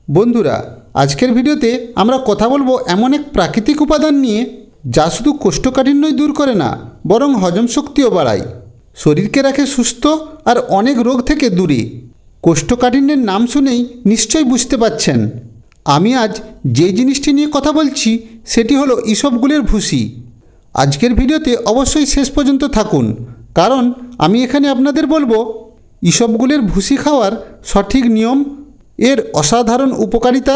বন্ধুরা, আজকের ভিডিওতে আমরা কথা বলবো এমন এক প্রাকৃতিক উপাদান নিয়ে যা শুধু কোষ্ঠকাঠিন্যই দূর করে না, বরং হজম শক্তিও বাড়ায়, শরীরকে রাখে সুস্থ আর অনেক রোগ থেকে দূরে। কোষ্ঠকাঠিন্যের নাম শুনেই নিশ্চয়ই বুঝতে পারছেন আমি আজ যে জিনিসটি নিয়ে কথা বলছি সেটি হলো ইসবগুলের ভুসি। আজকের ভিডিওতে অবশ্যই শেষ পর্যন্ত থাকুন, কারণ আমি এখানে আপনাদের বলবো ইসবগুলের ভুসি খাওয়ার সঠিক নিয়ম, এর অসাধারণ উপকারিতা,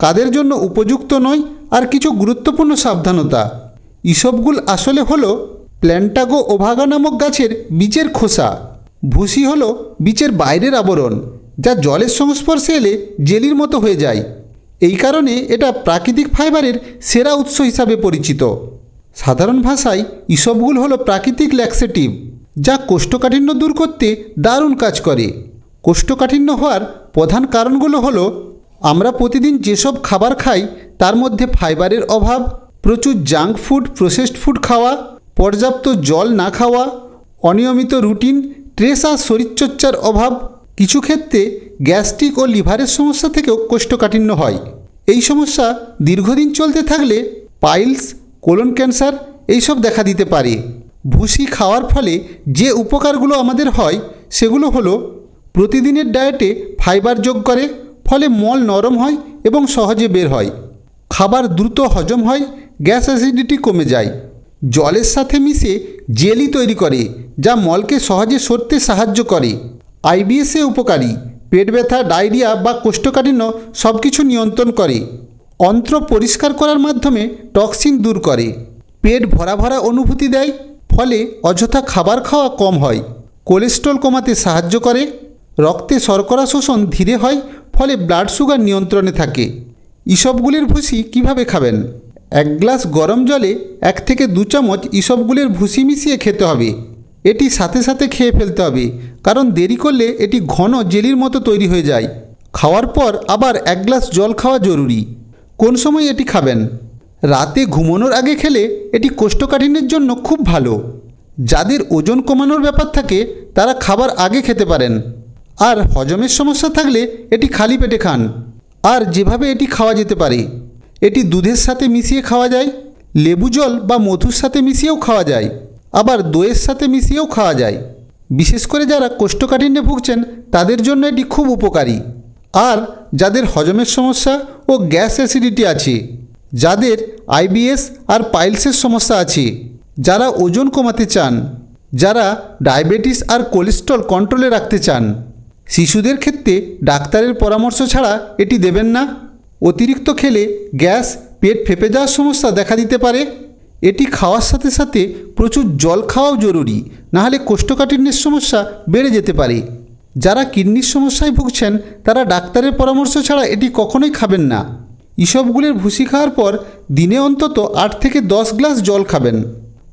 কাদের জন্য উপযুক্ত নয়, আর কিছু গুরুত্বপূর্ণ সাবধানতা। ইসবগুল আসলে হলো প্ল্যান্টাগো ওভাগা নামক গাছের বীজের খোসা। ভুসি হলো বীজের বাইরের আবরণ, যা জলের সংস্পর্শে এলে জেলির মতো হয়ে যায়। এই কারণে এটা প্রাকৃতিক ফাইবারের সেরা উৎস হিসাবে পরিচিত। সাধারণ ভাষায় ইসবগুল হলো প্রাকৃতিক ল্যাক্সেটিভ, যা কোষ্ঠকাঠিন্য দূর করতে দারুণ কাজ করে। কোষ্ঠকাঠিন্য হওয়ার প্রধান কারণগুলো হলো আমরা প্রতিদিন যেসব খাবার খাই তার মধ্যে ফাইবারের অভাব, প্রচুর জাঙ্ক ফুড, প্রসেসড ফুড খাওয়া, পর্যাপ্ত জল না খাওয়া, অনিয়মিত রুটিন, স্ট্রেস আর শরীরচর্চার অভাব। কিছু ক্ষেত্রে গ্যাস্ট্রিক ও লিভারের সমস্যা থেকেও কোষ্ঠকাঠিন্য হয়। এই সমস্যা দীর্ঘদিন চলতে থাকলে পাইলস, কোলন ক্যান্সার এইসব দেখা দিতে পারে। ভুসি খাওয়ার ফলে যে উপকারগুলো আমাদের হয় সেগুলো হলো প্রতিদিনের ডায়েটে ফাইবার যোগ করে, ফলে মল নরম হয় এবং সহজে বের হয়। খাবার দ্রুত হজম হয়, গ্যাস অ্যাসিডিটি কমে যায়। জলের সাথে মিশে জেলি তৈরি করে, যা মলকে সহজে সরতে সাহায্য করে। আইবিএসে উপকারী, পেট ব্যথা, ডায়রিয়া বা কোষ্ঠকাঠিন্য সব কিছু নিয়ন্ত্রণ করে। অন্ত্র পরিষ্কার করার মাধ্যমে টক্সিন দূর করে। পেট ভরা ভরা অনুভূতি দেয়, ফলে অযথা খাবার খাওয়া কম হয়। কোলেস্ট্রল কমাতে সাহায্য করে। রক্তে শর্করা শোষণ ধীরে হয়, ফলে ব্লাড সুগার নিয়ন্ত্রণে থাকে। ইসবগুলের ভুসি কিভাবে খাবেন? 1 গ্লাস গরম জলে 1 থেকে 2 চামচ ইসবগুলের ভুসি মিশিয়ে খেতে হবে। এটি সাথে সাথে খেয়ে ফেলতে হবে, কারণ দেরি করলে এটি ঘন জেলির মতো তৈরি হয়ে যায়। খাওয়ার পর আবার 1 গ্লাস জল খাওয়া জরুরি। কোন সময় এটি খাবেন? রাতে ঘুমানোর আগে খেলে এটি কোষ্ঠকাঠিন্যের জন্য খুব ভালো। যাদের ওজন কমানোর ব্যাপার থাকে তারা খাবার আগে খেতে পারেন। আর হজমের সমস্যা থাকলে এটি খালি পেটে খান। আর যেভাবে এটি খাওয়া যেতে পারে, এটি দুধের সাথে মিশিয়ে খাওয়া যায়, লেবু জল বা মধুর সাথে মিশিয়েও খাওয়া যায়, আবার দইয়ের সাথে মিশিয়েও খাওয়া যায়। বিশেষ করে যারা কোষ্ঠকাঠিন্যে ভুগছেন তাদের জন্য এটি খুব উপকারী। আর যাদের হজমের সমস্যা ও গ্যাস অ্যাসিডিটি আছে, যাদের আইবিএস আর পাইলসের সমস্যা আছে, যারা ওজন কমাতে চান, যারা ডায়াবেটিস আর কোলেস্ট্রল কন্ট্রোলে রাখতে চান, শিশুদের ক্ষেত্রে ডাক্তারের পরামর্শ ছাড়া এটি দেবেন না। অতিরিক্ত খেলে গ্যাস, পেট ফেঁপে যাওয়ার সমস্যা দেখা দিতে পারে। এটি খাওয়ার সাথে সাথে প্রচুর জল খাওয়াও জরুরি, নাহলে কোষ্ঠকাঠিন্যের সমস্যা বেড়ে যেতে পারে। যারা কিডনির সমস্যায় ভুগছেন তারা ডাক্তারের পরামর্শ ছাড়া এটি কখনোই খাবেন না। ইসবগুলের ভুসি খাওয়ার পর দিনে অন্তত 8 থেকে 10 গ্লাস জল খাবেন।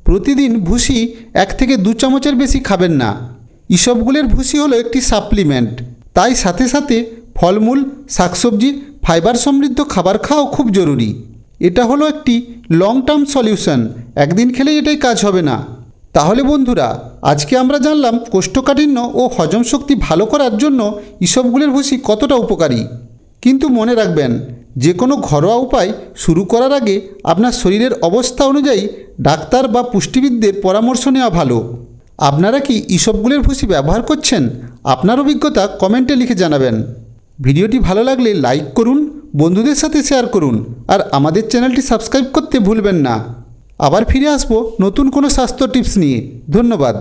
প্রতিদিন ভুসি 1 থেকে 2 চামচের বেশি খাবেন না। ইসবগুলের ভুসি হলো একটি সাপ্লিমেন্ট, তাই সাথে সাথে ফলমূল, শাকসবজি, ফাইবার সমৃদ্ধ খাবার খাওয়াও খুব জরুরি। এটা হলো একটি লং টার্ম সলিউশন, একদিন খেলেই এটাই কাজ হবে না। তাহলে বন্ধুরা, আজকে আমরা জানলাম কোষ্ঠকাঠিন্য ও হজম শক্তি ভালো করার জন্য ইসবগুলের ভুসি কতটা উপকারী। কিন্তু মনে রাখবেন, যে কোনো ঘরোয়া উপায় শুরু করার আগে আপনার শরীরের অবস্থা অনুযায়ী ডাক্তার বা পুষ্টিবিদদের পরামর্শ নেওয়া ভালো। আপনারা কি ইসবগুলের ভুসি ব্যবহার করছেন? আপনার অভিজ্ঞতা কমেন্টে লিখে জানাবেন। ভিডিওটি ভালো লাগলে লাইক করুন, বন্ধুদের সাথে শেয়ার করুন, আর আমাদের চ্যানেলটি সাবস্ক্রাইব করতে ভুলবেন না। আবার ফিরে আসবো নতুন কোনো স্বাস্থ্য টিপস নিয়ে। ধন্যবাদ।